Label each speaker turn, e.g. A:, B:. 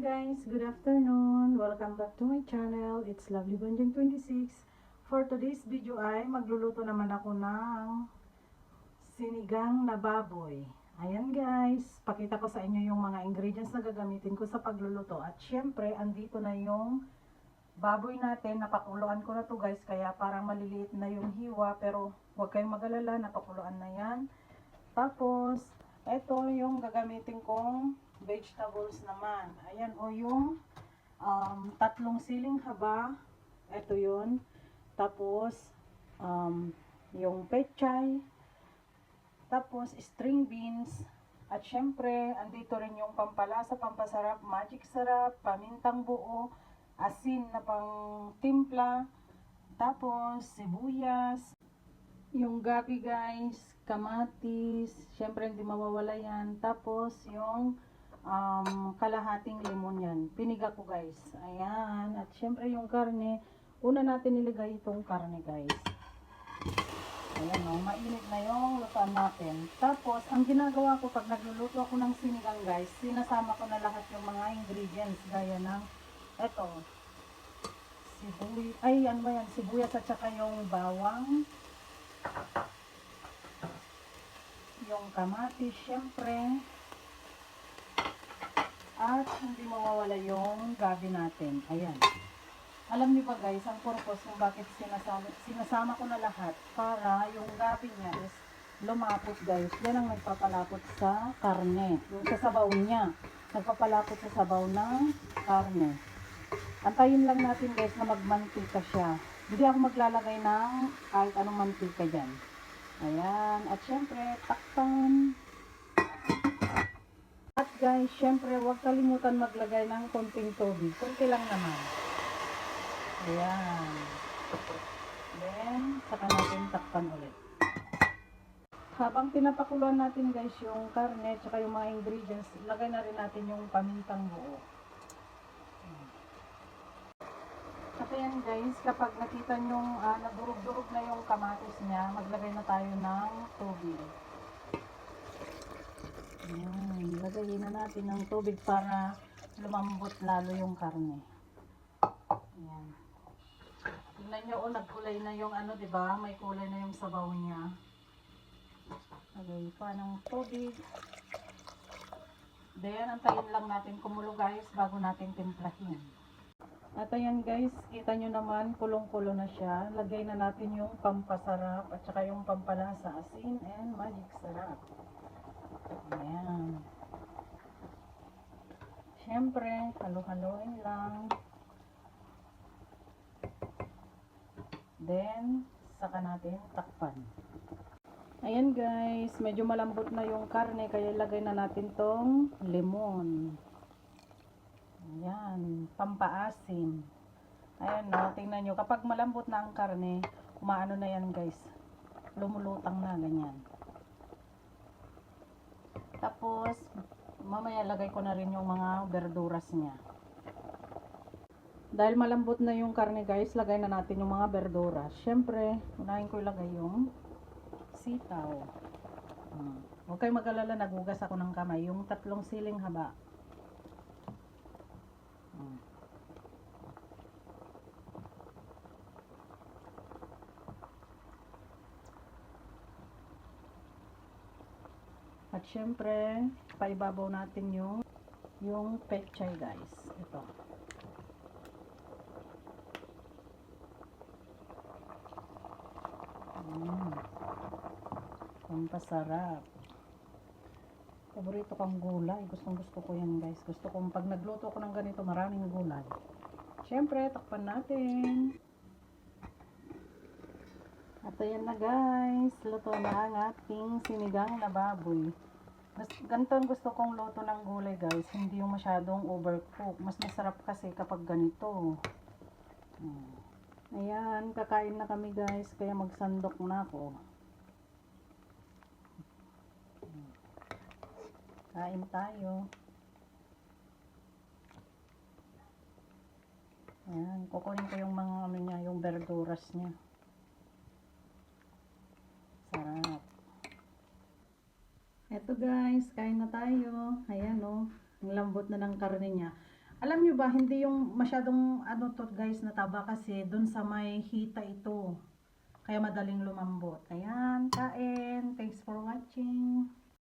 A: guys, good afternoon. Welcome back to my channel. It's Lovely Banjang 26. For today's video ay magluluto naman ako ng sinigang na baboy. Ayan guys, pakita ko sa inyo yung mga ingredients na gagamitin ko sa pagluluto. At syempre, andito na yung baboy natin. Napakuluan ko na to guys, kaya parang maliliit na yung hiwa. Pero huwag kayong mag-alala, napakuluan na yan. Tapos, ito yung gagamitin kong vegetables naman. Ayan o yung tatlong siling haba. Ito yun. Tapos, yung pechay. Tapos, string beans. At syempre, andito rin yung pampalasa, pampasarap, magic sarap, pamintang buo, asin na pang timpla. Tapos, sibuyas. Yung gabi guys, kamatis, syempre hindi mawawala yan. Tapos yung kalahating limon yan. Piniga ko guys. Ayan. At syempre yung karne, una natin nilagay itong karne guys. Ayan o, mainit na yung lutuan natin. Tapos, ang ginagawa ko pag nagluluto ako ng sinigang guys, sinasama ko na lahat yung mga ingredients. Gaya ng, eto, sibuyas at saka yung bawang. Yung kamatis, syempre. At hindi mawawala yung gabi natin. Ayan. Alam niyo ba guys, ang purpose kung bakit sinasama ko na lahat para yung gabi niya is lumapot guys. Yan ang nagpapalapot sa karne. Yung sa sabaw niya. Nagpapalapot sa sabaw ng karne. Antayin lang natin guys na magmantika siya. Hindi ako maglalagay ng kahit anong mantika dyan. Ayan. At syempre, takpan. At guys, syempre, huwag kalimutan maglagay ng konting tubig. Kunti lang naman. Ayan. Then, saka natin takpan ulit. Habang pinapakuluan natin guys yung karne, tsaka yung mga ingredients, ilagay na rin natin yung pamintang buo. At ayan guys, kapag nakita nyong nadurog-durog na yung kamatis niya, maglagay na tayo ng tubig. Ayan, lagayin na natin ng tubig para lumambot lalo yung karne. Ayan. Tignan nyo, nagkulay na yung diba? May kulay na yung sabaw niya. Lagay pa ng tubig. Then, antayin lang natin kumulo guys bago natin timplahin. At ayan guys, kita nyo naman, kulong-kulo na siya. Lagay na natin yung pampasarap at saka yung pampalasa, asin and magic sarap. Ayan. Siyempre, halo-haloin lang. Then, saka natin takpan. Ayan guys, medyo malambot na yung karne, kaya lagay na natin tong lemon. Ayan, pampaasim. Ayan no, tingnan nyo. Kapag malambot na ang karne, umaano na yan guys. Lumulutang na, ganyan. Tapos, mamaya lagay ko na rin yung mga verduras niya. Dahil malambot na yung karne guys, lagay na natin yung mga verduras. Siyempre, unahin ko ilagay yung sitaw. Huwag kayo mag-alala, nagugas ako ng kamay. Yung tatlong siling haba. At syempre, paibabaw natin yung pechay guys. Ito. Pampasarap. Paborito kong gulay. Gustong gusto ko yan guys. Gusto kong pag nagluto ko ng ganito, maraming gulay. Syempre, takpan natin. At ayan na guys, luto na ang ating sinigang na baboy. Ganito ang gusto kong luto ng gulay guys, hindi yung masyadong overcook. Mas masarap kasi kapag ganito. Ayan, kakain na kami guys, kaya magsandok na ako. Kain tayo. Ayan, kukunin ko yung mga niya, yung verduras niya. Sarap. Eto guys, kain na tayo. Ayan o, ang lambot na ng karne niya. Alam nyo ba, hindi yung masyadong ano to guys na taba kasi dun sa may hita ito. Kaya madaling lumambot. Ayan.